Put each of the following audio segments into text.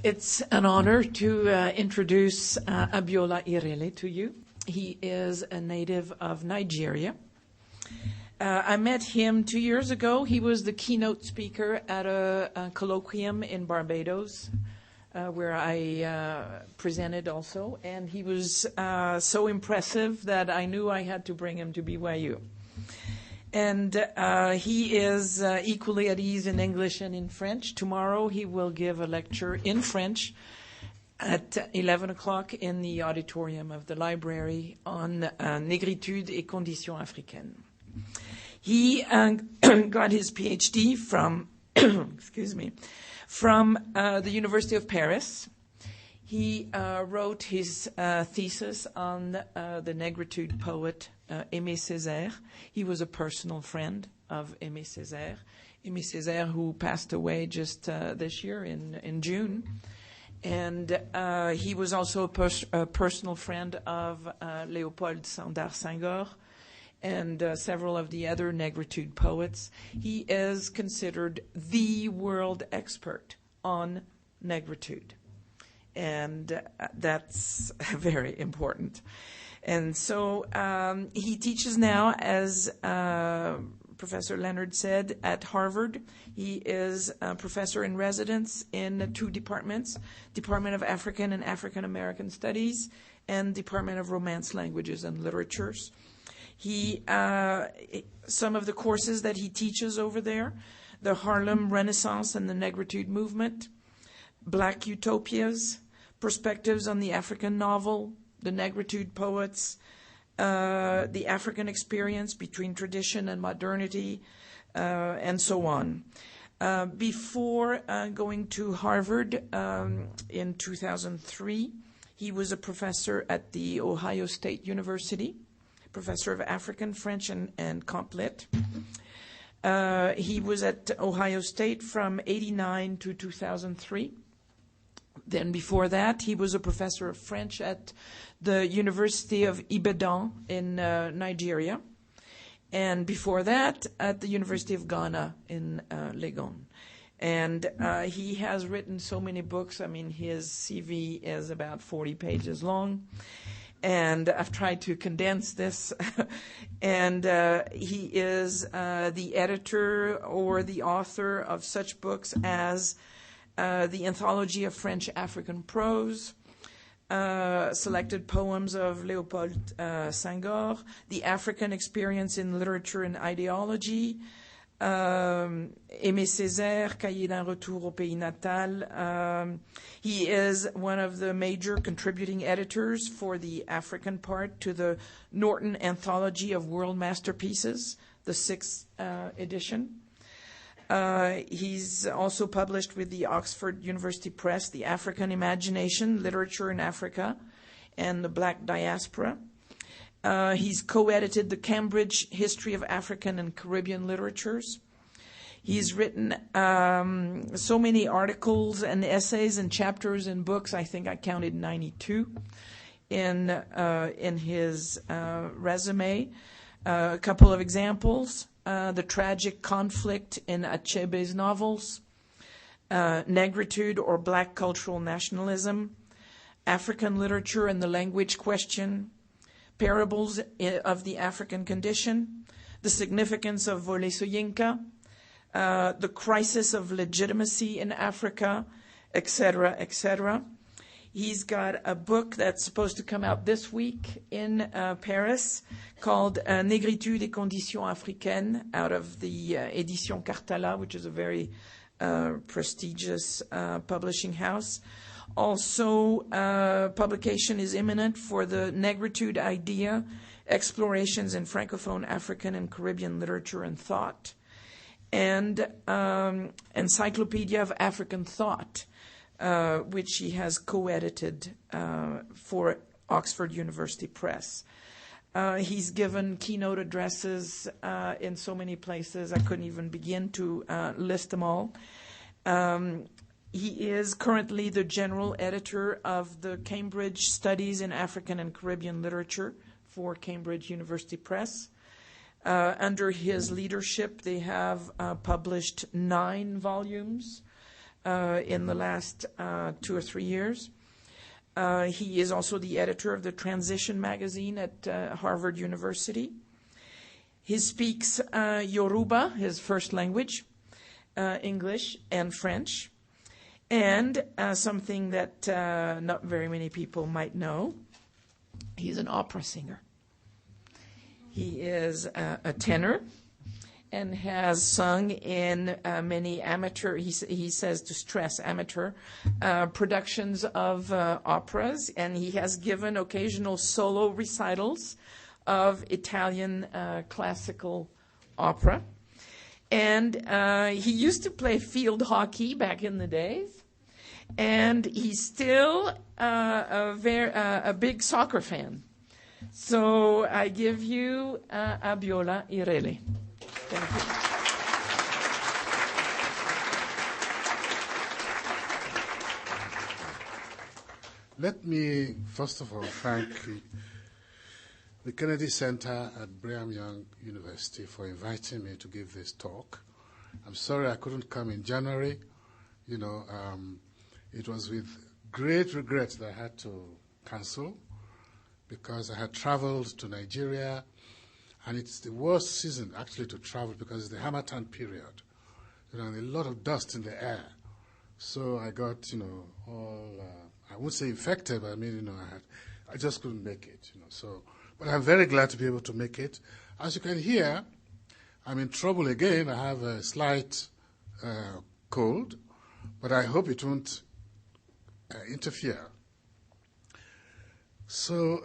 It's an honor to introduce Abiola Irele to you. He is a native of Nigeria. I met him 2 years ago. He was the keynote speaker at a colloquium in Barbados, where I presented also. And he was so impressive that I knew I had to bring him to BYU. And he is equally at ease in English and in French. Tomorrow he will give a lecture in French at 11 o'clock in the auditorium of the library on Négritude et conditions africaines. He got his PhD from, from the University of Paris. He wrote his thesis on the Negritude poet Aimé Césaire. He was a personal friend of Aimé Césaire. Aimé Césaire, who passed away just this year in June. And he was also a personal friend of Léopold Sédar Senghor and several of the other Negritude poets. He is considered the world expert on Negritude. And that's very important. And so he teaches now, as Professor Leonard said, at Harvard. He is a professor in residence in 2 departments, Department of African and African-American Studies and Department of Romance Languages and Literatures. Some of the courses that he teaches over there, the Harlem Renaissance and the Negritude Movement, Black Utopias, Perspectives on the African Novel, the Negritude Poets, the African Experience between Tradition and Modernity, and so on. Before going to Harvard in 2003, he was a professor at the Ohio State University, professor of African, French, and Comp Lit. He was at Ohio State from 1989 to 2003. Then before that, he was a professor of French at the University of Ibadan in Nigeria. And before that, at the University of Ghana in Legon. And he has written so many books. I mean, his CV is about 40 pages long. And I've tried to condense this. And he is the editor or the author of such books as the Anthology of French African Prose, selected poems of Léopold Senghor, The African Experience in Literature and Ideology, Aimé Césaire, Cahiers d'un retour au pays natal. He is one of the major contributing editors for the African part to the Norton Anthology of World Masterpieces, the 6th edition. He's also published with the Oxford University Press, The African Imagination, Literature in Africa, and the Black Diaspora. He's co-edited the Cambridge History of African and Caribbean Literatures. He's written so many articles and essays and chapters and books. I think I counted 92 in his resume. A couple of examples. The tragic conflict in Achebe's novels, Negritude or Black cultural nationalism, African literature and the language question, Parables of the African condition, the significance of Wole Soyinka, the crisis of legitimacy in Africa, etc., etc. He's got a book that's supposed to come out this week in Paris called Négritude et conditions africaines, out of the Édition Cartala, which is a very prestigious publishing house. Also, publication is imminent for the Negritude Idea, Explorations in Francophone African and Caribbean Literature and Thought, and Encyclopedia of African Thought, which he has co-edited for Oxford University Press. He's given keynote addresses in so many places, I couldn't even begin to list them all. He is currently the general editor of the Cambridge Studies in African and Caribbean Literature for Cambridge University Press. Under his leadership, they have published 9 volumes in the last 2 or 3 years. He is also the editor of the Transition magazine at Harvard University. He speaks Yoruba, his first language, English, and French. And something that not very many people might know, he's an opera singer. He is a tenor and has sung in many amateur, he says to stress amateur, productions of operas, and he has given occasional solo recitals of Italian classical opera. And he used to play field hockey back in the days, and he's still a big soccer fan. So I give you Abiola Irele. Thank you. Let me, first of all, thank the Kennedy Center at Brigham Young University for inviting me to give this talk. I'm sorry I couldn't come in January. You know, it was with great regret that I had to cancel because I had traveled to Nigeria, and it's the worst season actually to travel because it's the Harmattan period. You know, and a lot of dust in the air. So I got, you know, all, I won't say infected, but I mean, you know, I just couldn't make it, you know. So, but I'm very glad to be able to make it. As you can hear, I'm in trouble again. I have a slight cold, but I hope it won't interfere. So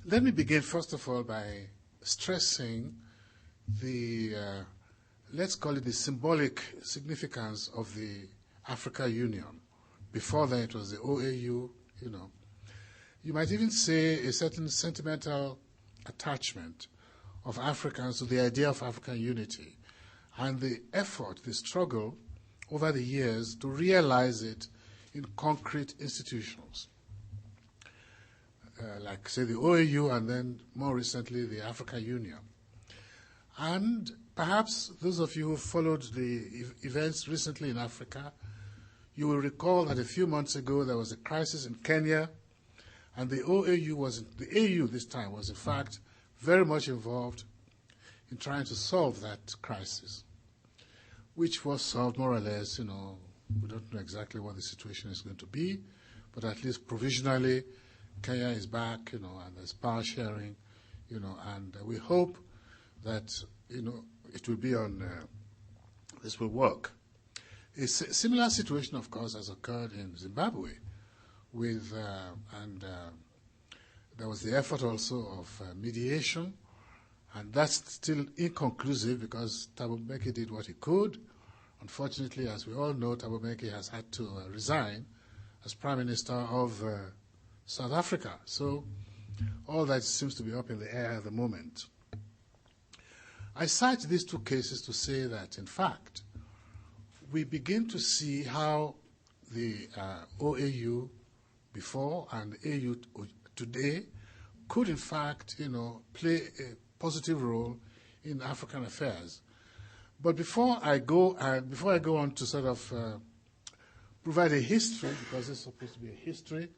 let me begin, first of all, by stressing the, let's call it the symbolic significance of the Africa Union. Before that, it was the OAU, you know. You might even say a certain sentimental attachment of Africans to the idea of African unity and the effort, the struggle over the years to realize it in concrete institutions. Like, say, the OAU and then more recently the African Union. And perhaps those of you who followed the events recently in Africa, you will recall that a few months ago there was a crisis in Kenya, and the AU this time was in fact very much involved in trying to solve that crisis, which was solved more or less, you know, we don't know exactly what the situation is going to be, but at least provisionally Kenya is back, you know, and there's power sharing, you know, and we hope that, you know, it will be on, this will work. A similar situation, of course, has occurred in Zimbabwe with, there was the effort also of mediation, and that's still inconclusive because Thabo Mbeki did what he could. Unfortunately, as we all know, Thabo Mbeki has had to resign as Prime Minister of South Africa. So all that seems to be up in the air at the moment. I cite these two cases to say that, in fact, we begin to see how the OAU before and the AU today could, in fact, you know, play a positive role in African affairs. But before I go on to sort of provide a history, because it's supposed to be a history,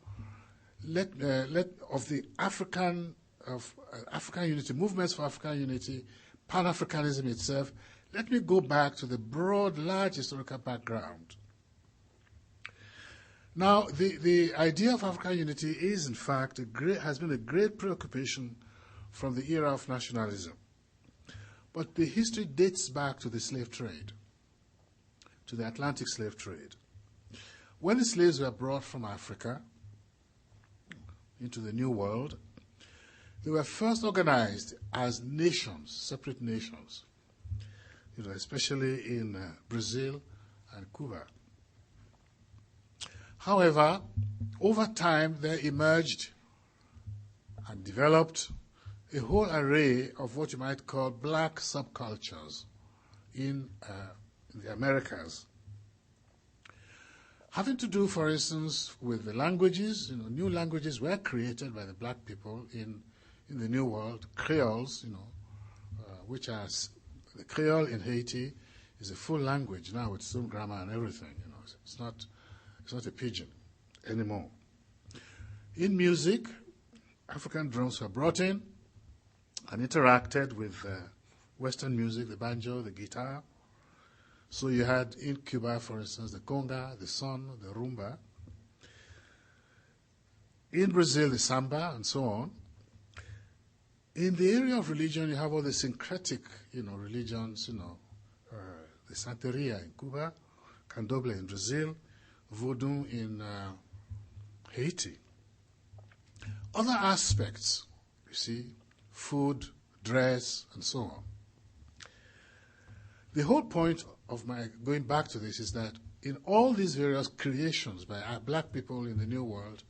of the African unity, movements for African unity, Pan-Africanism itself, let me go back to the broad, large historical background. Now, the idea of African unity is, in fact, has been a great preoccupation from the era of nationalism. But the history dates back to the slave trade, to the Atlantic slave trade. When the slaves were brought from Africa into the New World, they were first organized as nations, separate nations, you know, especially in Brazil and Cuba. However, over time, there emerged and developed a whole array of what you might call black subcultures in the Americas, having to do, for instance, with the languages. You know, new languages were created by the black people in the New World. Creoles, you know, which are the Creole in Haiti is a full language now with its own grammar and everything. You know, it's not a pidgin anymore. In music, African drums were brought in and interacted with Western music, the banjo, the guitar. So you had in Cuba, for instance, the conga, the son, the rumba. In Brazil, the samba, and so on. In the area of religion, you have all the syncretic, religions, the Santeria in Cuba, Candomblé in Brazil, Vodou in Haiti. Other aspects, you see, food, dress, and so on. The whole point of my going back to this is that in all these various creations by black people in the New World,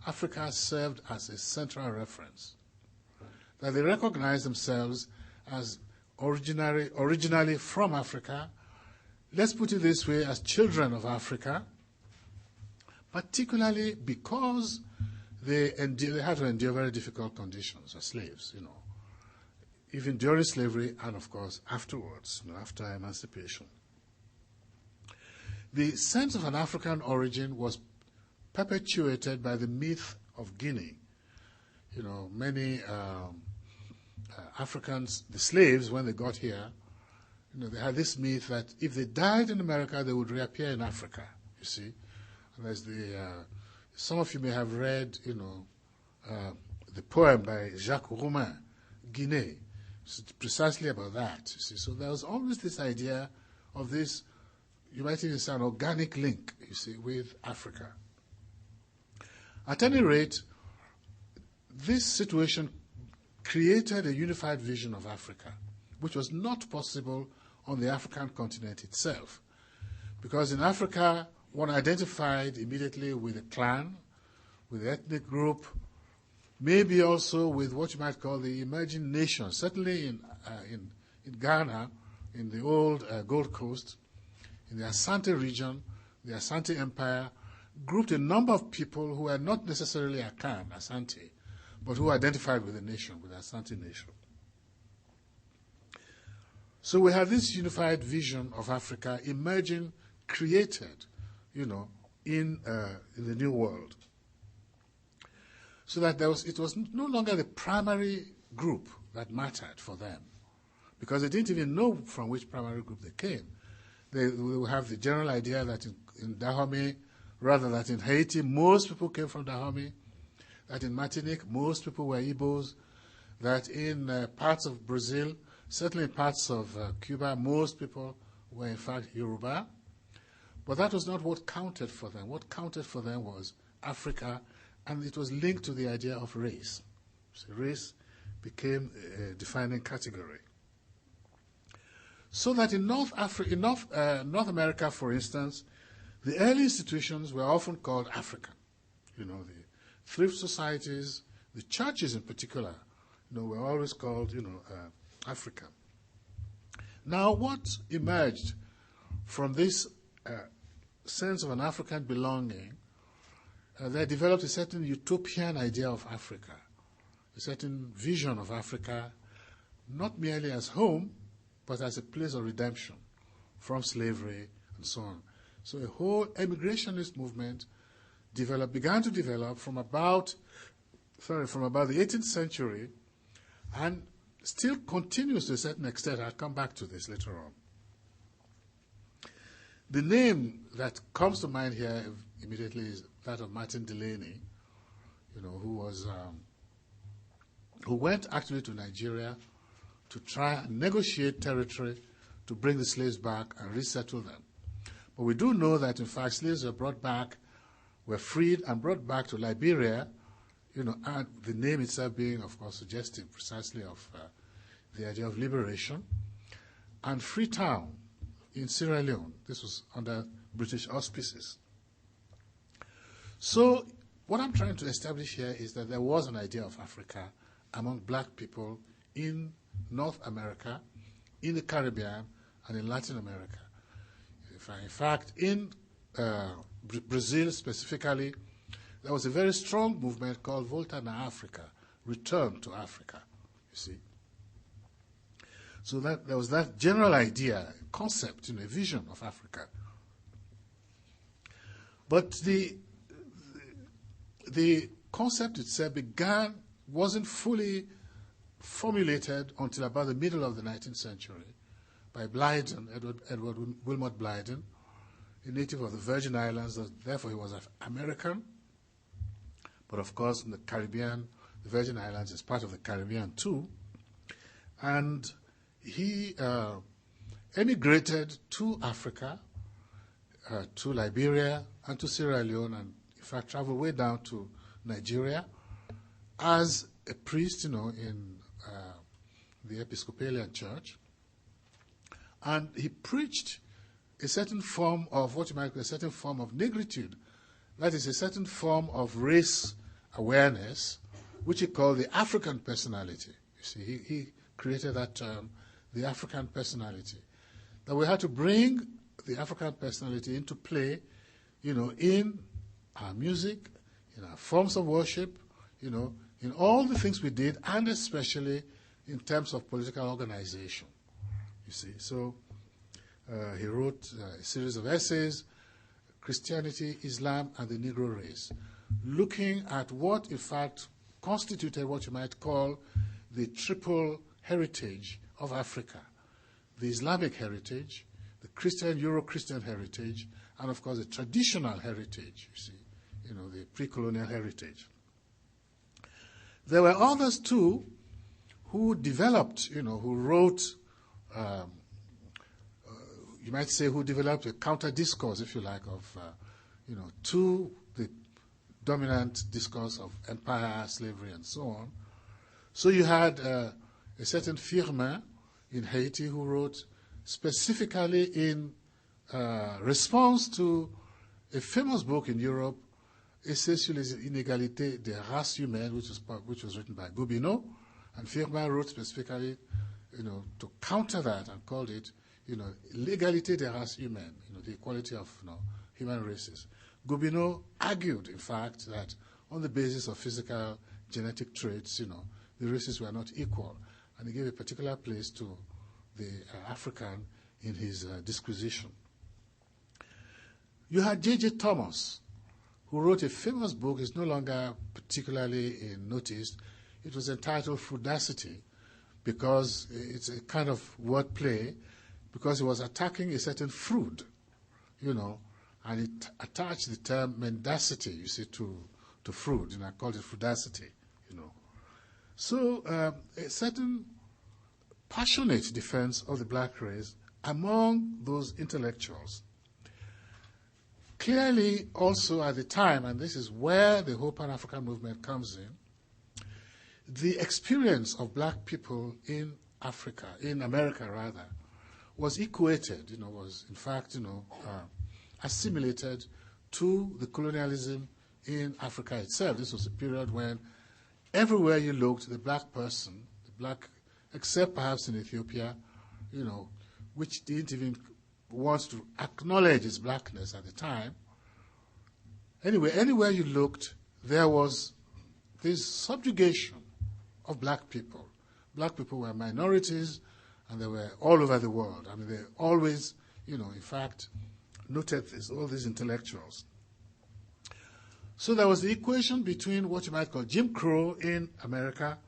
Africa served as a central reference. That they recognize themselves as originally from Africa, let's put it this way, as children of Africa, particularly because they had to endure very difficult conditions as slaves, even during slavery and, of course, afterwards, after emancipation. The sense of an African origin was perpetuated by the myth of Guinea. Many Africans, the slaves, when they got here, they had this myth that if they died in America, they would reappear in Africa, you see. And there's some of you may have read, the poem by Jacques Roumain, Guinée. It's precisely about that, you see. So there was always this idea of this, you might even say, an organic link, you see, with Africa. At any rate, this situation created a unified vision of Africa, which was not possible on the African continent itself. Because in Africa, one identified immediately with a clan, with an ethnic group, maybe also with what you might call the emerging nations. Certainly in Ghana, in the old Gold Coast, in the Asante region, the Asante Empire grouped a number of people who were not necessarily Akan, Asante, but who identified with the nation, with the Asante nation. So we have this unified vision of Africa emerging, created, in the New World. So that it was no longer the primary group that mattered for them, because they didn't even know from which primary group they came. They will have the general idea that in Dahomey, rather than in Haiti, most people came from Dahomey, that in Martinique, most people were Igbos, that in parts of Brazil, certainly in parts of Cuba, most people were in fact Yoruba. But that was not what counted for them. What counted for them was Africa, and it was linked to the idea of race. So race became a defining category. So that in North America, for instance, the early institutions were often called African. The thrift societies, the churches in particular, were always called, African. Now, what emerged from this sense of an African belonging, they developed a certain utopian idea of Africa, a certain vision of Africa, not merely as home, but as a place of redemption from slavery and so on. So a whole emigrationist movement began to develop from about the 18th century, and still continues to a certain extent. I'll come back to this later on. The name that comes to mind here immediately is that of Martin Delaney, who went actually to Nigeria to try and negotiate territory to bring the slaves back and resettle them. But we do know that, in fact, slaves were freed and brought back to Liberia, and the name itself being, of course, suggestive precisely of the idea of liberation. And Freetown in Sierra Leone, this was under British auspices. So what I'm trying to establish here is that there was an idea of Africa among black people in North America, in the Caribbean, and in Latin America. In fact, in Brazil specifically, there was a very strong movement called Volta na Africa, Return to Africa, you see. So that there was that general idea, concept, a vision of Africa. But the concept itself wasn't fully formulated until about the middle of the 19th century by Blyden, Edward Wilmot Blyden, a native of the Virgin Islands. Therefore, he was American. But of course, in the Caribbean, the Virgin Islands is part of the Caribbean too. And he emigrated to Africa, to Liberia, and to Sierra Leone, and in fact traveled way down to Nigeria as a priest, in the Episcopalian Church. And he preached a certain form of what you might call a certain form of negritude. That is a certain form of race awareness, which he called the African personality. You see, he created that term, the African personality. That we had to bring the African personality into play, in our music, in our forms of worship, in all the things we did, and especially in terms of political organization. You see, so he wrote a series of essays, Christianity, Islam, and the Negro race, looking at what, in fact, constituted what you might call the triple heritage of Africa: the Islamic heritage, the Christian, Euro-Christian heritage, and of course the traditional heritage, you see, the pre-colonial heritage. There were others too who developed, who wrote, you might say, who developed a counter-discourse, if you like, of, to the dominant discourse of empire, slavery, and so on. So you had a certain Firmin in Haiti who wrote specifically in response to a famous book in Europe, Essai sur les inégalités des races humaines, which was written by Gobineau, and Firmin wrote specifically, to counter that and called it, l'égalité des races humaines, the equality of human races. Gobineau argued, in fact, that on the basis of physical genetic traits, the races were not equal, and he gave a particular place to the African in his disquisition. You had J.J. Thomas, who wrote a famous book. It's no longer particularly noticed. It was entitled Frudacity, because it's a kind of wordplay, because he was attacking a certain fruit, and it attached the term mendacity, you see, to fruit, I called it Frudacity, So a certain passionate defense of the black race among those intellectuals. Clearly, also at the time, and this is where the whole Pan-African movement comes in, the experience of black people in Africa, in America rather, was equated, was in fact, assimilated to the colonialism in Africa itself. This was a period when everywhere you looked, the black person, except perhaps in Ethiopia, which didn't even want to acknowledge its blackness at the time. Anyway, anywhere you looked, there was this subjugation of black people. Black people were minorities, and they were all over the world. I mean, they always, in fact, noted this, all these intellectuals. So there was the equation between what you might call Jim Crow in America,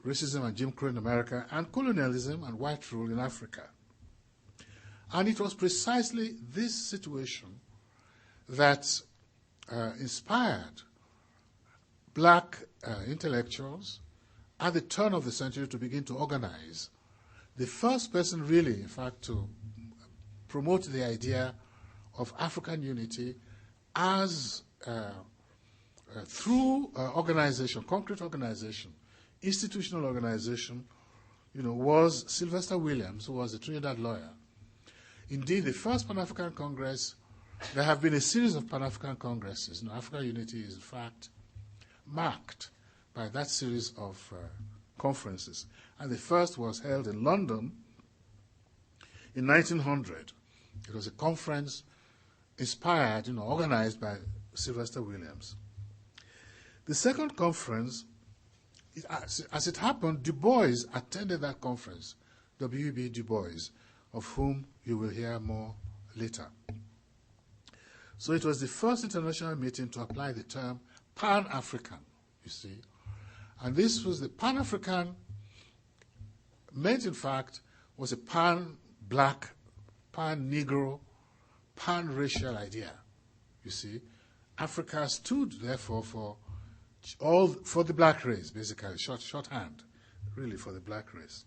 racism and Jim Crow in America, and colonialism and white rule in Africa. And it was precisely this situation that inspired black intellectuals at the turn of the century to begin to organize. The first person really, in fact, to promote the idea of African unity as through organization, concrete organization, institutional organization, was Sylvester Williams, who was a Trinidad lawyer. Indeed, the first Pan-African Congress, there have been a series of Pan-African Congresses. African unity is, in fact, marked by that series of conferences. And the first was held in London in 1900. It was a conference inspired, organized by Sylvester Williams. The second conference, as it happened, Du Bois attended that conference W.E.B. Du Bois, of whom you will hear more later. So it was the first international meeting to apply the term Pan-African, you see. And this was the Pan-African, meant in fact, was a pan-black, pan-Negro, pan-racial idea, you see. Africa stood, therefore, for the black race, basically, shorthand, really, for the black race.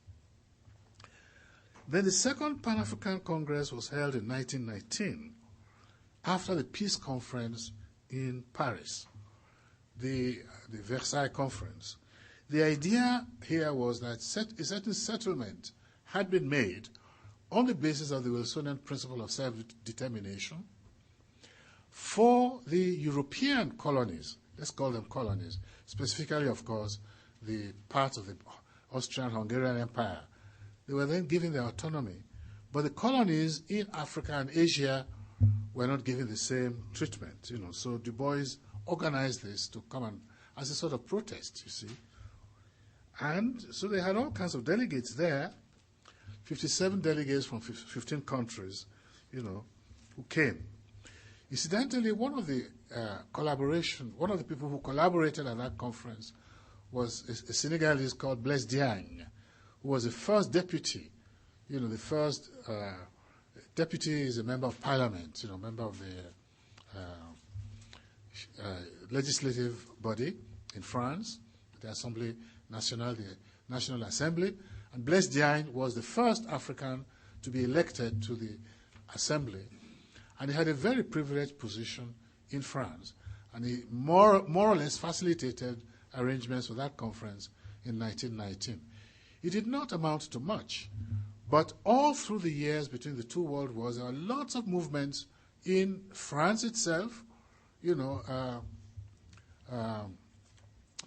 Then the second Pan-African Congress was held in 1919, after the peace conference in Paris, the Versailles Conference. The idea here was that a certain settlement had been made on the basis of the Wilsonian principle of self-determination for the European colonies, let's call them colonies, specifically, of course, the part of the Austrian-Hungarian Empire. They were then given their autonomy. But the colonies in Africa and Asia were not given the same treatment, you know. So Du Bois organized this to come and, as a sort of protest, you see. And so they had all kinds of delegates there, 57 delegates from 15 countries, you know, who came. Incidentally, one of the people who collaborated at that conference was a Senegalese called Blaise Diagne, who was the first deputy. You know, the first deputy is a member of parliament, you know, member of the legislative body in France, the Assemblée Nationale, the National Assembly. And Blaise Diagne was the first African to be elected to the Assembly. And he had a very privileged position in France. And he more or less facilitated arrangements for that conference in 1919. It did not amount to much, but all through the years between the two world wars, there were lots of movements in France itself, you know,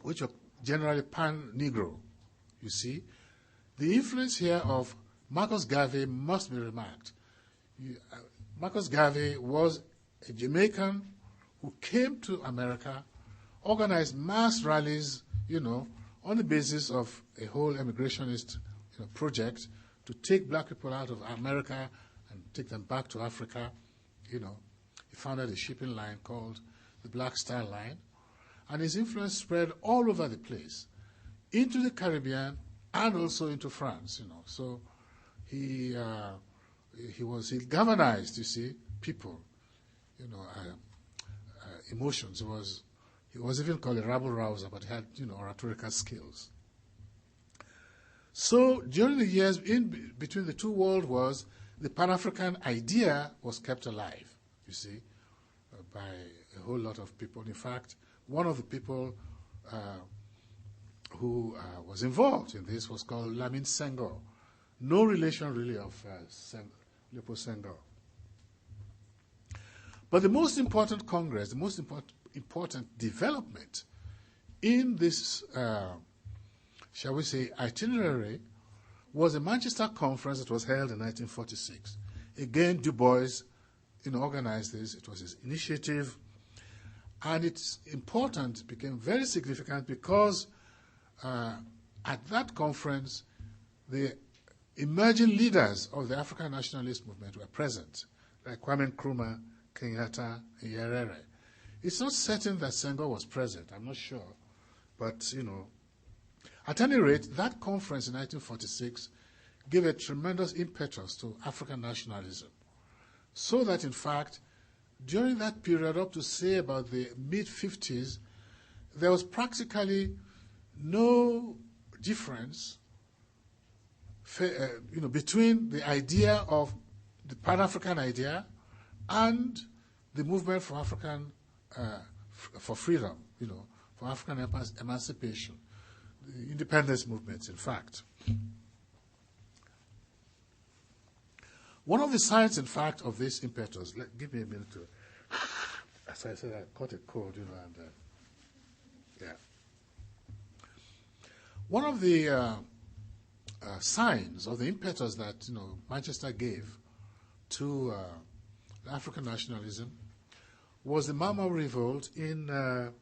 which are generally pan-Negro, you see. The influence here of Marcus Garvey must be remarked. Marcus Garvey was a Jamaican who came to America, organized mass rallies, you know, on the basis of a whole emigrationist project to take black people out of America and take them back to Africa. You know, he founded a shipping line called the Black Star Line, and his influence spread all over the place, into the Caribbean and also into France. You know, so he galvanized, you see, people, you know, emotions. He was even called a rabble-rouser, but he had, you know, oratorical skills. So during the years between the two world wars, the Pan-African idea was kept alive, you see, by a whole lot of people. In fact, one of the people who was involved in this was called Lamine Senghor. No relation really of Leopold Senghor. But the most important congress, the most important development in this, shall we say, itinerary was the Manchester Conference that was held in 1946. Again, Du Bois, you know, organized this. It was his initiative. And its importance became very significant because at that conference, the emerging leaders of the African nationalist movement were present, like Kwame Nkrumah, Kenyatta, and Nyerere. It's not certain that Senghor was present, I'm not sure. But, you know, at any rate, that conference in 1946 gave a tremendous impetus to African nationalism. So that, in fact, during that period, up to, say, about the mid-50s, there was practically no difference you know, between the idea of the Pan-African idea and the movement for African for freedom, you know, for African emancipation, the independence movements, in fact. One of the signs, in fact, of this impetus, give me a minute to, as I said, I caught a cold, you know, and yeah. One of the signs of the impetus that, you know, Manchester gave to African nationalism was the Mau Mau revolt in the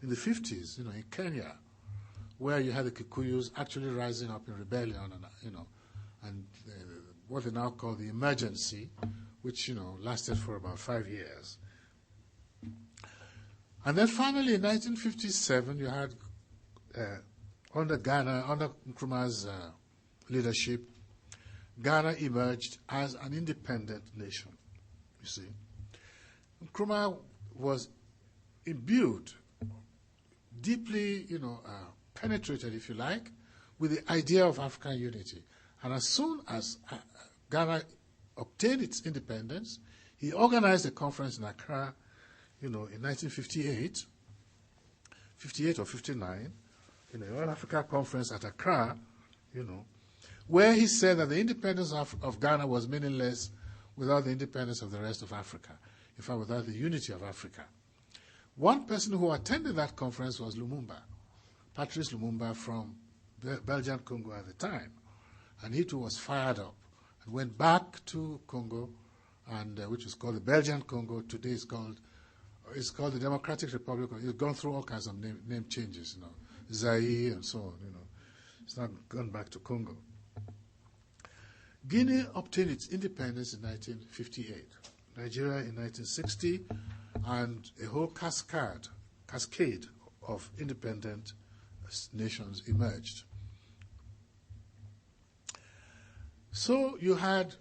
50s, you know, in Kenya, where you had the Kikuyus actually rising up in rebellion, and, you know, and what they now call the emergency, which lasted for about 5 years. And then finally, in 1957, you had under Nkrumah's leadership, Ghana emerged as an independent nation. You see, Nkrumah was imbued, deeply, penetrated, if you like, with the idea of African unity. And as soon as Ghana obtained its independence, he organized a conference in Accra, in 1958, 58 or 59, the All Africa Conference at Accra, where he said that the independence of Ghana was meaningless without the independence of the rest of Africa, in fact, without the unity of Africa. One person who attended that conference was Lumumba, Patrice Lumumba from Belgian Congo at the time. And he too was fired up and went back to Congo, and which was called the Belgian Congo. Today it's called the Democratic Republic. It's gone through all kinds of name changes, Zaire and so on. It's not gone back to Congo. Guinea obtained its independence in 1958, Nigeria in 1960, and a whole cascade of independent nations emerged. So you had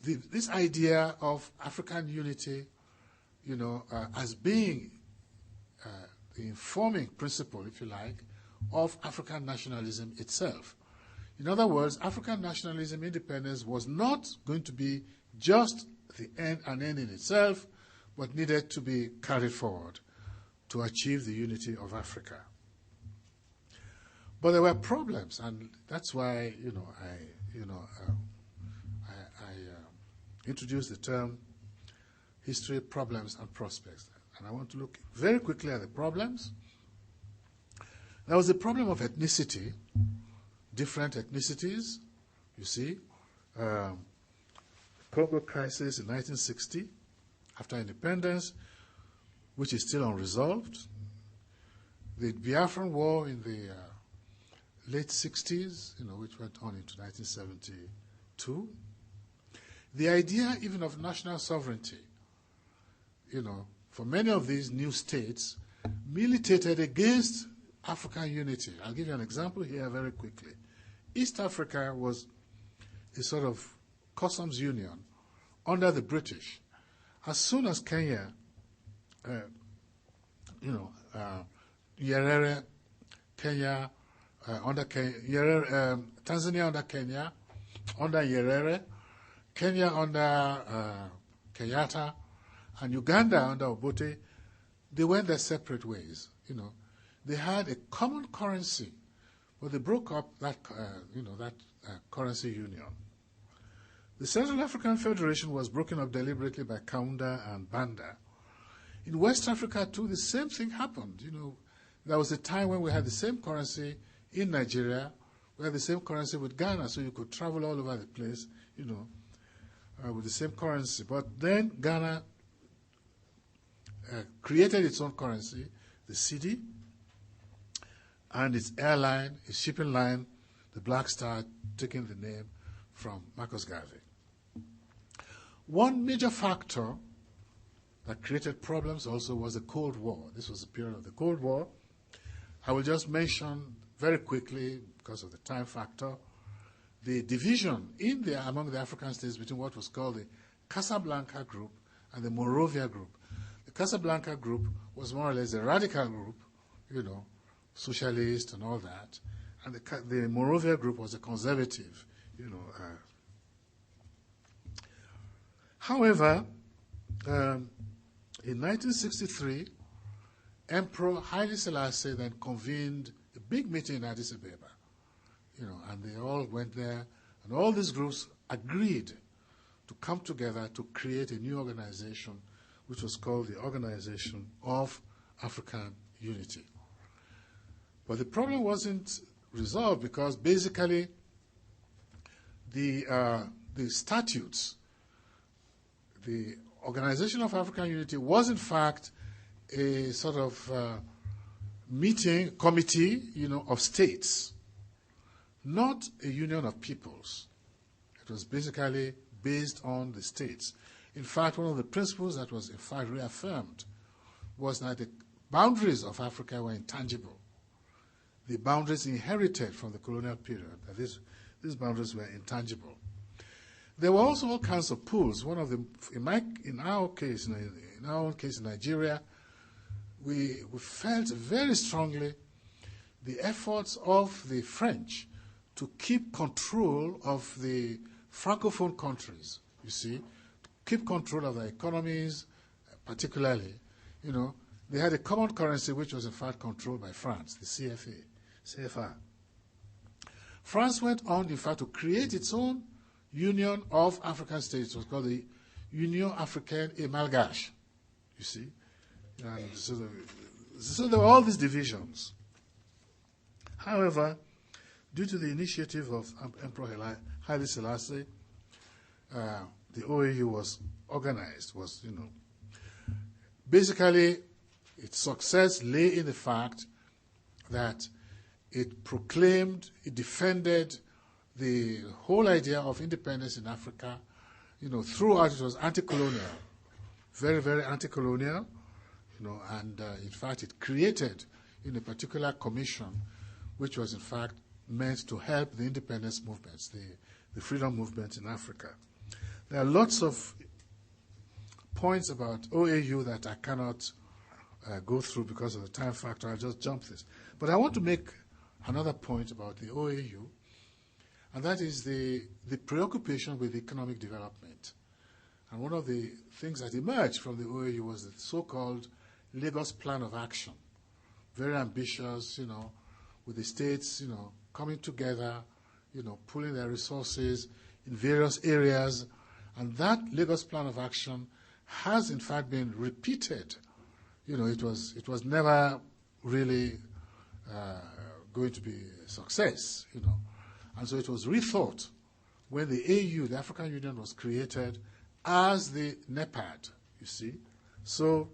this idea of African unity, as being the informing principle, if you like, of African nationalism itself. In other words, African nationalism independence was not going to be just an end in itself, but needed to be carried forward to achieve the unity of Africa. But there were problems, and that's why I introduced the term history, problems, and prospects. And I want to look very quickly at the problems. There was the problem of ethnicity, different ethnicities, you see. Congo crisis in 1960, after independence, which is still unresolved. The Biafran War in the late 60s, which went on into 1972. The idea even of national sovereignty, for many of these new states, militated against African unity. I'll give you an example here very quickly. East Africa was a sort of customs union under the British. As soon as Kenya, Nyerere, Kenya, Tanzania under Kenya, under Nyerere, Kenya under Kenyatta, and Uganda under Obote, they went their separate ways. They had a common currency, but they broke up that currency union. The Central African Federation was broken up deliberately by Kaunda and Banda. In West Africa too, the same thing happened. There was a time when we had the same currency in Nigeria. We had the same currency with Ghana, so you could travel all over the place, with the same currency. But then Ghana created its own currency, the cedi, and its airline, its shipping line, the Black Star, taking the name from Marcus Garvey. One major factor that created problems also was the Cold War. This was the period of the Cold War. I will just mention very quickly, because of the time factor, the division among the African states between what was called the Casablanca Group and the Monrovia Group. The Casablanca Group was more or less a radical group, socialist and all that, and the Monrovia Group was a conservative, However, in 1963, Emperor Haile Selassie then convened a big meeting in Addis Ababa, and they all went there, and all these groups agreed to come together to create a new organization, which was called the Organization of African Unity. But the problem wasn't resolved because basically the statutes, the Organization of African Unity was in fact a sort of committee, of states, not a union of peoples. It was basically based on the states. In fact, one of the principles that was in fact reaffirmed was that the boundaries of Africa were intangible. The boundaries inherited from the colonial period, that these boundaries were intangible. There were also all kinds of pools. One of them, in our case in Nigeria, we felt very strongly the efforts of the French to keep control of the Francophone countries, you see, to keep control of their economies, particularly. You know, they had a common currency which was in fact controlled by France, the CFA. France went on, in fact, to create its own Union of African States. It was called the Union Africaine et Malgache, you see. And so there were all these divisions. However, due to the initiative of Emperor Haile Selassie, the OAU was organized, basically its success lay in the fact that it proclaimed, it defended the whole idea of independence in Africa. Throughout it was anti-colonial, very, very anti-colonial, and in fact it created a particular commission which was in fact meant to help the independence movements, the freedom movements in Africa. There are lots of points about OAU that I cannot go through because of the time factor. I'll just jump this. But I want to make another point about the OAU, and that is the preoccupation with economic development. And one of the things that emerged from the OAU was the so-called Lagos Plan of Action, very ambitious, with the states, coming together, pooling their resources in various areas. And that Lagos Plan of Action has, in fact, been repeated. It was never really going to be a success, And so it was rethought when the AU, the African Union, was created as the NEPAD, you see. So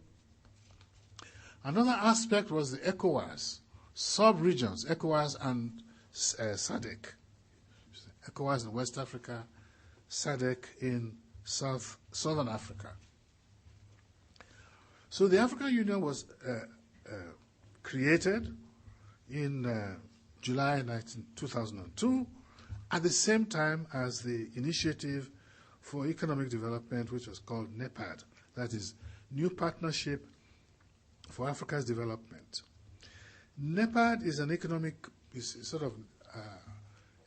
another aspect was the ECOWAS, sub-regions, ECOWAS and SADC. ECOWAS in West Africa, SADC in Southern Africa. So the African Union was created in July 2002, at the same time as the Initiative for Economic Development, which was called NEPAD, that is, New Partnership for Africa's Development. NEPAD is is sort of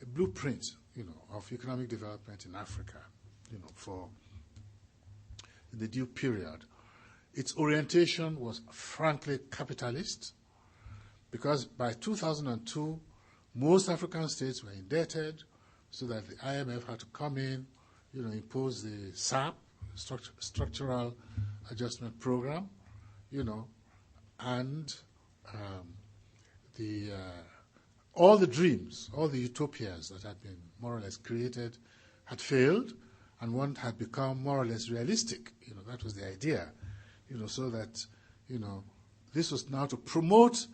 a blueprint, of economic development in Africa, for the due period. Its orientation was frankly capitalist, because by 2002, most African states were indebted, so that the IMF had to come in, impose the SAP, Structural Adjustment Program, and all the dreams, all the utopias that had been more or less created had failed, and one had become more or less realistic. That was the idea, so that, this was now to promote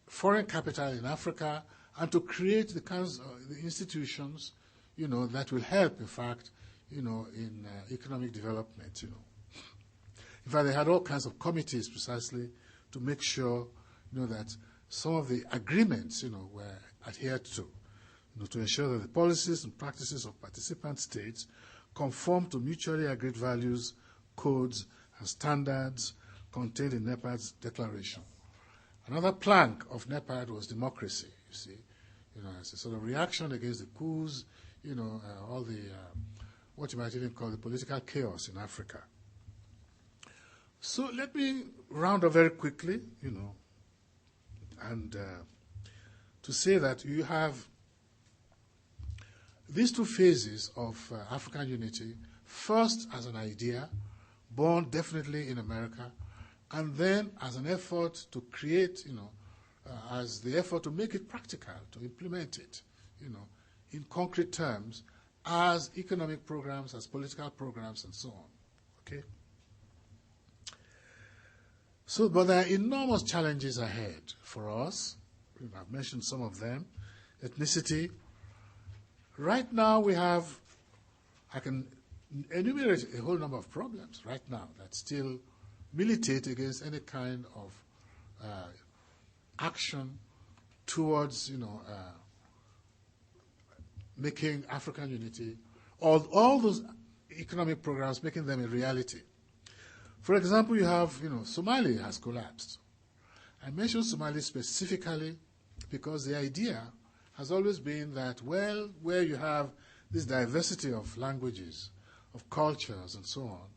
foreign capital in Africa and to create the kinds of the institutions, that will help, in fact, in economic development, In fact, they had all kinds of committees precisely to make sure, that some of the agreements, were adhered to ensure that the policies and practices of participant states conform to mutually agreed values, codes, and standards contained in NEPAD's declaration. Another plank of NEPAD was democracy, you see, as a sort of reaction against the coups, all the, what you might even call the political chaos in Africa. So let me round up very quickly, and to say that you have these two phases of African unity, first as an idea, born definitely in America, and then as an effort to create, as the effort to make it practical, to implement it, in concrete terms, as economic programs, as political programs, and so on. Okay? So, but there are enormous challenges ahead for us. I've mentioned some of them. Ethnicity. Right now we have I can enumerate a whole number of problems right now that still militate against any kind of action towards, making African unity, all those economic programs, making them a reality. For example, you have, Somali has collapsed. I mentioned Somali specifically because the idea has always been that, well, where you have this diversity of languages, of cultures, and so on,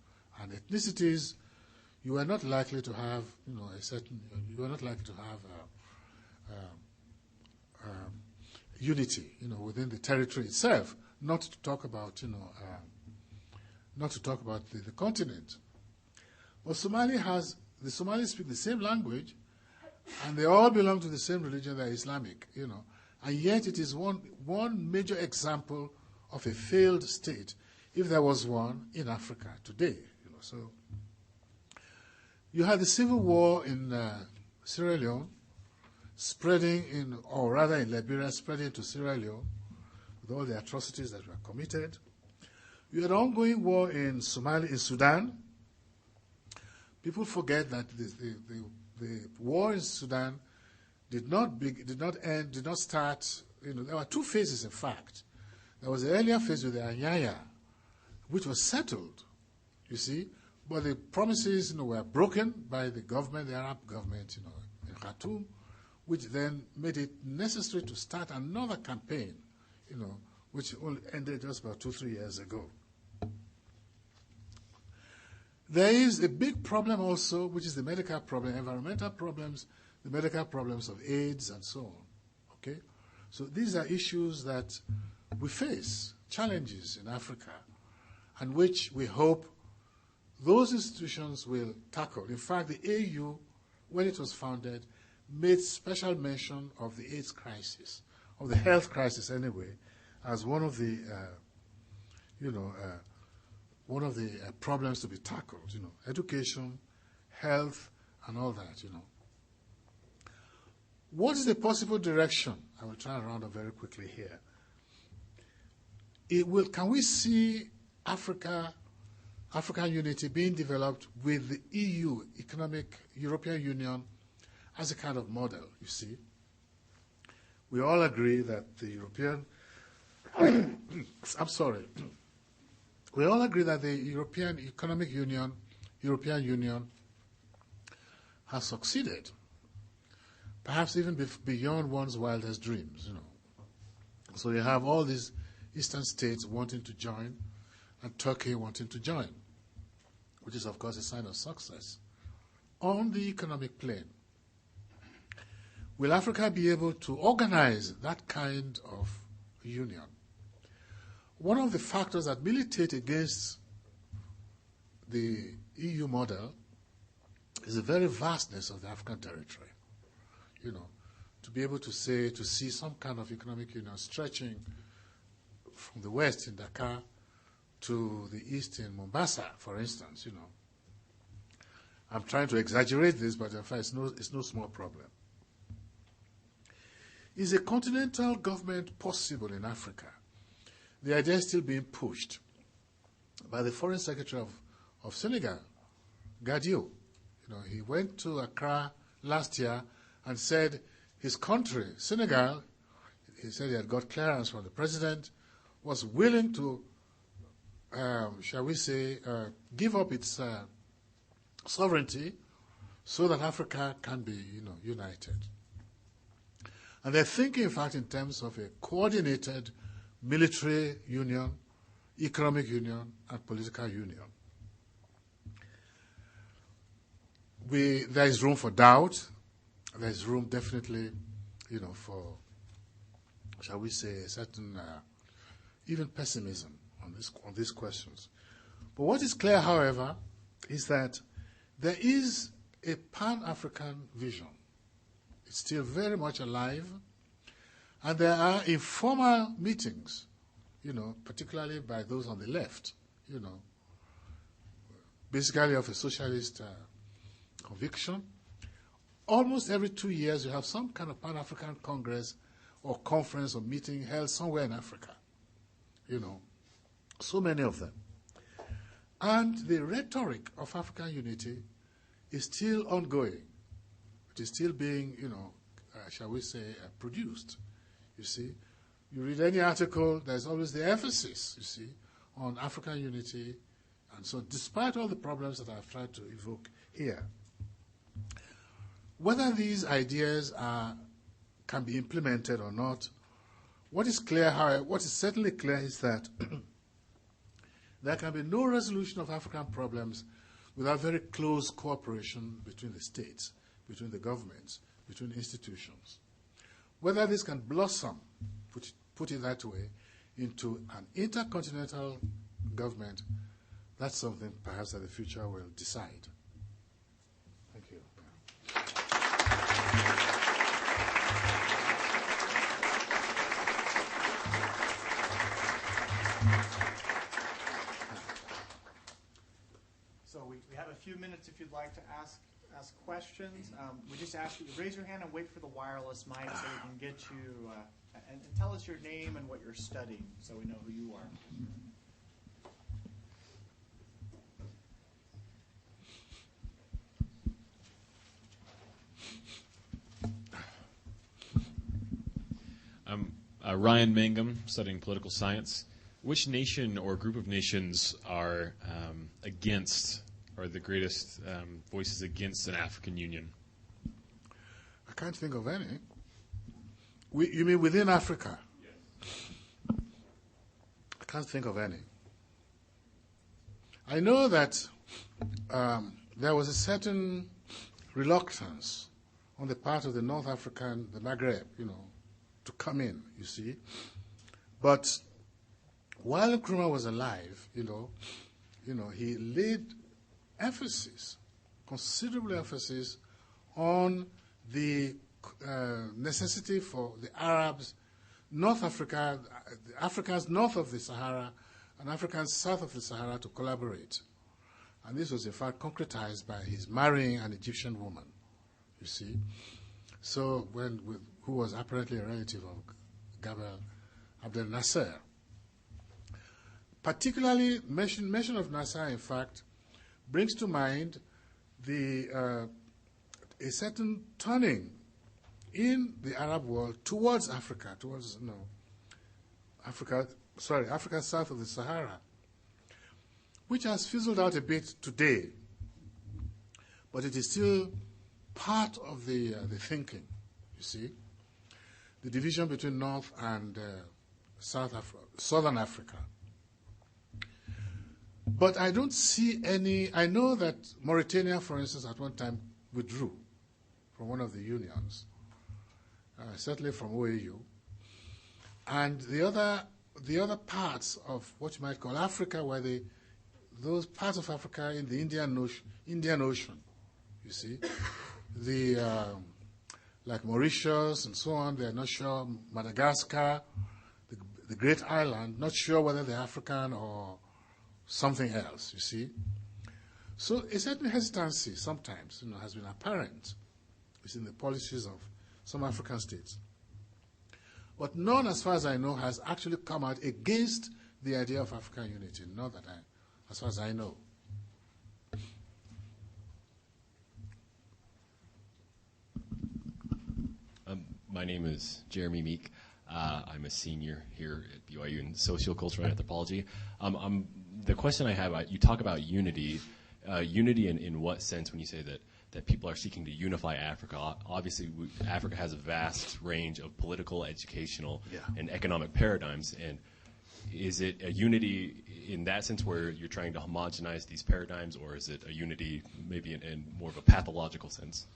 and ethnicities, you are not likely to have, you are not likely to have unity, within the territory itself. Not to talk about, the continent. But the Somalis speak the same language, and they all belong to the same religion, they're Islamic, and yet it is one major example of a failed state, if there was one in Africa today. So you had the civil war in Sierra Leone, spreading in Liberia, spreading to Sierra Leone, with all the atrocities that were committed. You had ongoing war in Sudan. People forget that the war in Sudan did not start. There were two phases, in fact. There was the earlier phase with the Anyanya, which was settled, you see, but the promises, were broken by the government, the Arab government, in Khartoum, which then made it necessary to start another campaign, which only ended just about 2-3 years ago. There is a big problem also, which is the medical problem, environmental problems, the medical problems of AIDS and so on. Okay? So these are issues that we face, challenges in Africa, and which we hope those institutions will tackle. In fact, the AU, when it was founded, made special mention of the AIDS crisis, of the health crisis anyway, as one of the, problems to be tackled. Education, health, and all that. What is the possible direction? I will try and round up very quickly here. Can we see African unity being developed with the EU, European Union, as a kind of model, you see? We all agree that the European, we all agree that the European Economic Union, European Union, has succeeded, perhaps even beyond one's wildest dreams, So you have all these Eastern states wanting to join, and Turkey wanting to join, which is, of course, a sign of success. On the economic plane, will Africa be able to organize that kind of union? One of the factors that militate against the EU model is the very vastness of the African territory. To be able to see some kind of economic union stretching from the west in Dakar to the east in Mombasa, for instance, I'm trying to exaggerate this, but in fact it's no small problem. Is a continental government possible in Africa? The idea is still being pushed by the Foreign Secretary of Senegal, Gadio. He went to Accra last year and said his country, Senegal, he said he had got clearance from the president, was willing to, give up its sovereignty so that Africa can be, united. And they're thinking, in fact, in terms of a coordinated military union, economic union, and political union. There is room for doubt. There is room, definitely, for, shall we say, a certain, even pessimism on these questions. But what is clear, however, is that there is a Pan-African vision. It's still very much alive, and there are informal meetings, particularly by those on the left, basically of a socialist conviction. Almost every 2 years, you have some kind of Pan-African Congress or conference or meeting held somewhere in Africa, So many of them. And the rhetoric of African unity is still ongoing. It is still being, shall we say, produced. You see, you read any article, there's always the emphasis, you see, on African unity. And so despite all the problems that I've tried to evoke here, whether these ideas can be implemented or not, what is certainly clear is that there can be no resolution of African problems without very close cooperation between the states, between the governments, between institutions. Whether this can blossom, put it that way, into an intercontinental government, that's something perhaps that the future will decide. Thank you. So we have a few minutes if you'd like to ask questions. We just ask you to raise your hand and wait for the wireless mic so we can get you, and tell us your name and what you're studying so we know who you are. I'm Ryan Mangum, studying political science. Which nation or group of nations are the greatest voices against an African Union? I can't think of any. You mean within Africa? Yes. I can't think of any. I know that there was a certain reluctance on the part of the North African, the Maghreb, to come in, you see. But while Nkrumah was alive, he laid considerable emphasis on the necessity for the Arabs, North Africa, the Africans north of the Sahara and Africans south of the Sahara to collaborate. And this was in fact concretized by his marrying an Egyptian woman, you see. So who was apparently a relative of Gamal Abdel Nasser. Particularly, mention of Nasser, in fact, brings to mind a certain turning in the Arab world towards Africa, Africa south of the Sahara, which has fizzled out a bit today, but it is still part of the thinking, you see. The division between North and Southern Africa. But I don't see any. I know that Mauritania, for instance, at one time withdrew from one of the unions, certainly from OAU. And the other parts of what you might call Africa were those parts of Africa in the Indian Ocean, you see. Like Mauritius and so on, they're not sure. Madagascar, the great island, not sure whether they're African or something else, you see. So a certain hesitancy sometimes, has been apparent. It's in the policies of some African states. But none, as far as I know, has actually come out against the idea of African unity. Not that as far as I know. My name is Jeremy Meek. I'm a senior here at BYU in sociocultural anthropology. The question I have, you talk about unity. Unity in what sense when you say that people are seeking to unify Africa? Obviously, Africa has a vast range of political, educational, and economic paradigms. And is it a unity in that sense where you're trying to homogenize these paradigms, or is it a unity maybe in more of a pathological sense?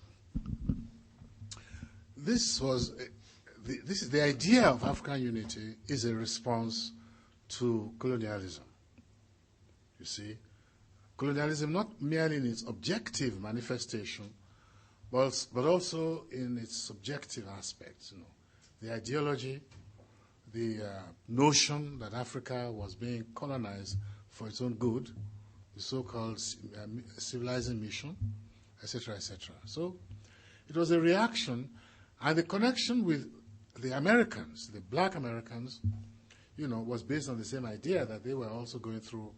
This is the idea of African unity is a response to colonialism. You see, colonialism not merely in its objective manifestation, but also in its subjective aspects. The ideology, the notion that Africa was being colonized for its own good, the so-called civilizing mission, etc., etc. So it was a reaction, and the connection with the Americans, the black Americans, was based on the same idea that they were also going through,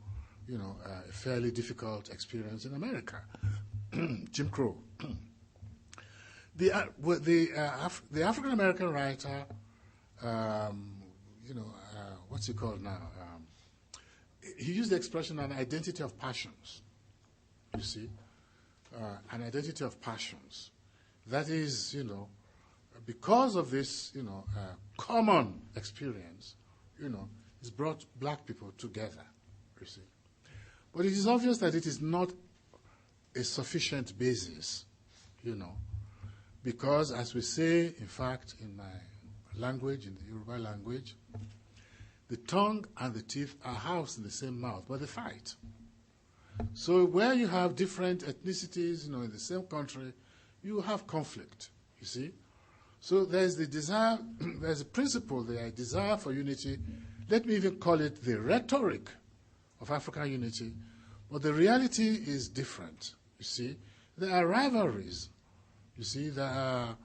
a fairly difficult experience in America, Jim Crow. The African American writer, what's he called now? He used the expression an identity of passions. You see, an identity of passions. That is, because of this, common experience, it's brought black people together. You see, but it is obvious that it is not a sufficient basis, because as we say, in fact, in my language, in the Yoruba language, the tongue and the teeth are housed in the same mouth, but they fight. So where you have different ethnicities, in the same country, you have conflict, you see. So there's the desire, there's a principle, the desire for unity. Let me even call it the rhetoric of African unity, but the reality is different, you see. There are rivalries, you see, and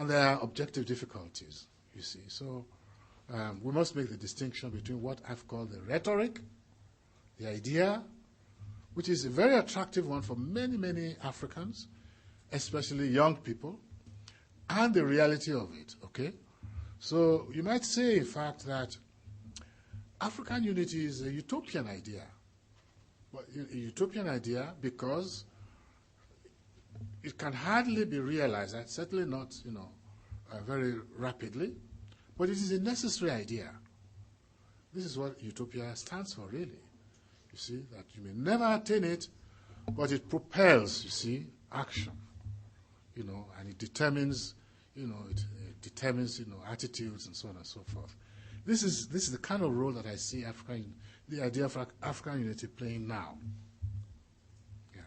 there are objective difficulties, you see. So we must make the distinction between what I've called the rhetoric, the idea, which is a very attractive one for many, many Africans, especially young people, and the reality of it, okay? So you might say, in fact, that African unity is a utopian idea. But a utopian idea because it can hardly be realized, certainly not, very rapidly, but it is a necessary idea. This is what utopia stands for, really. You see, that you may never attain it, but it propels, you see, action, and it determines, attitudes and so on and so forth. This is the kind of role that I see the idea of African unity playing now. Yeah.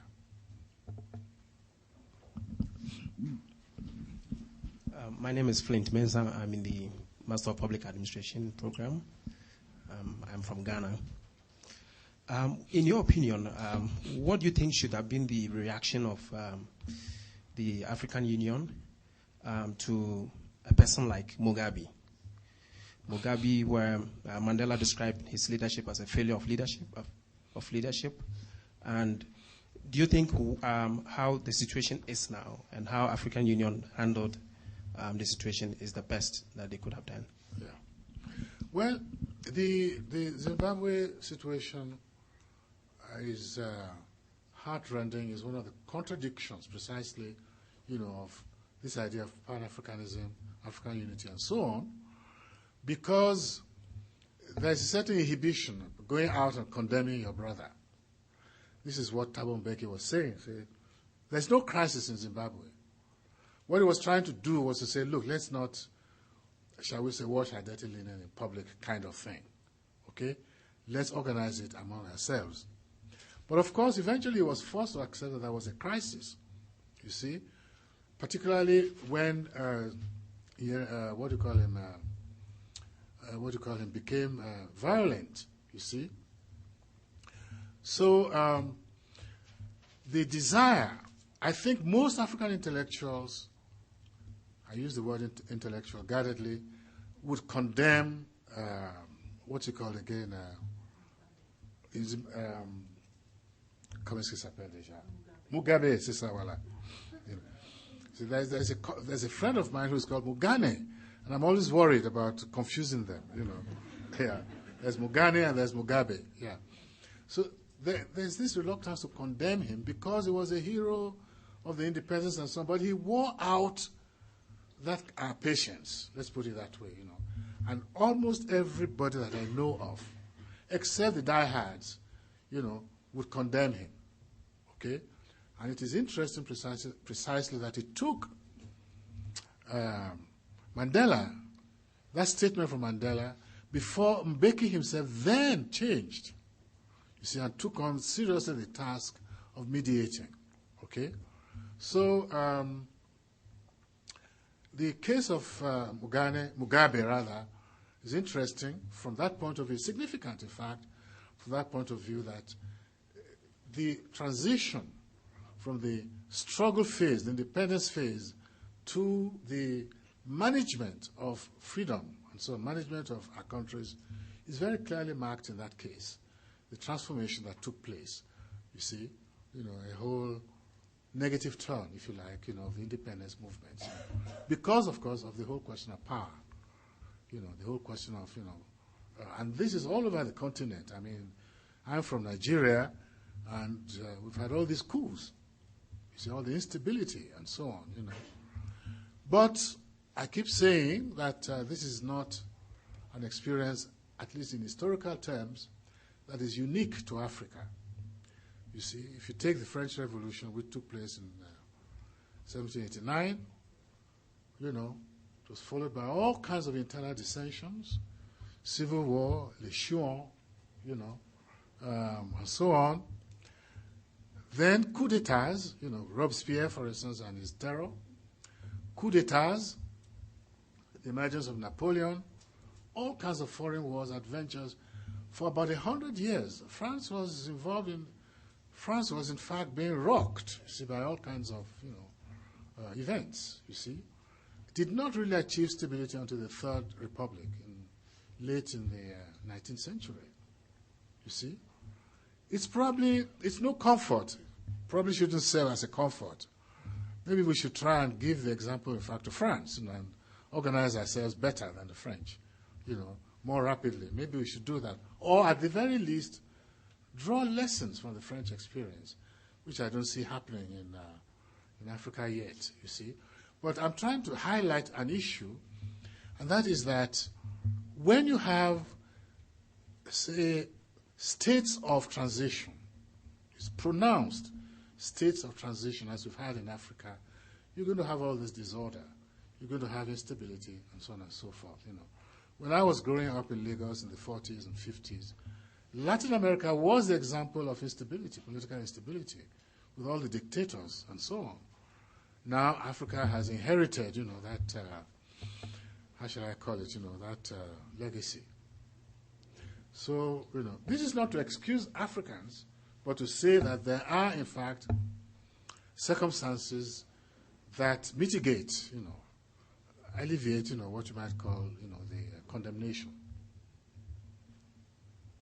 My name is Flint Mensah. I'm in the Master of Public Administration program. I'm from Ghana. In your opinion, what do you think should have been the reaction of the African Union to a person like Mugabe? Mugabe, where Mandela described his leadership as a failure of leadership, and do you think how the situation is now and how African Union handled the situation is the best that they could have done? Yeah. Well, the Zimbabwe situation is heartrending, is one of the contradictions precisely, of this idea of Pan-Africanism, African unity, and so on, because there's a certain inhibition going out and condemning your brother. This is what Thabo Mbeki was saying. There's no crisis in Zimbabwe. What he was trying to do was to say, look, let's not, shall we say, wash our dirty linen in public kind of thing. Okay? Let's organize it among ourselves. But of course, eventually he was forced to accept that there was a crisis, you see, particularly when, became violent, you see. So the desire, I think most African intellectuals, I use the word intellectual guardedly, would condemn, comment est-ce qu'il s'appelle déjà? Mugabe, c'est ça, voilà. So there's a friend of mine who's called Mugane, and I'm always worried about confusing them, Yeah, there's Mugane and there's Mugabe, yeah. So there's this reluctance to condemn him because he was a hero of the independence and so on, but he wore out that patience, let's put it that way, And almost everybody that I know of, except the diehards, would condemn him. Okay? And it is interesting precisely that it took Mandela, that statement from Mandela, before Mbeki himself then changed, you see, and took on seriously the task of mediating. Okay? So the case of Mugabe, is interesting from that point of view, significant, in fact, from that point of view that the transition from the struggle phase, the independence phase, to the management of freedom, and so management of our countries, is very clearly marked in that case. The transformation that took place, you see, a whole negative turn, if you like, of the independence movements. Because, of course, of the whole question of power. The whole question of, and this is all over the continent. I mean, I'm from Nigeria, and we've had all these coups. You see, all the instability and so on, But I keep saying that this is not an experience, at least in historical terms, that is unique to Africa. You see, if you take the French Revolution, which took place in 1789, it was followed by all kinds of internal dissensions, civil war, les Chouans, and so on. Then coup d'etats, Robespierre, for instance, and his terror. Coup d'etats, the emergence of Napoleon, all kinds of foreign wars, adventures. For about 100 years, France was in fact being rocked, you see, by all kinds of, events, you see. It did not really achieve stability until the Third Republic, late in the 19th century, you see. It's no comfort. Probably shouldn't serve as a comfort. Maybe we should try and give the example, in fact, to France, and organize ourselves better than the French, more rapidly. Maybe we should do that. Or at the very least, draw lessons from the French experience, which I don't see happening in Africa yet, you see. But I'm trying to highlight an issue, and that is that when you have, say, states of transition, it's pronounced states of transition as we've had in Africa, you're going to have all this disorder. You're going to have instability and so on and so forth, When I was growing up in Lagos in the 40s and 50s, Latin America was the example of instability, political instability, with all the dictators and so on. Now Africa has inherited, that, how shall I call it, that legacy. So, this is not to excuse Africans, but to say that there are, in fact, circumstances that mitigate, alleviate, what you might call, the condemnation.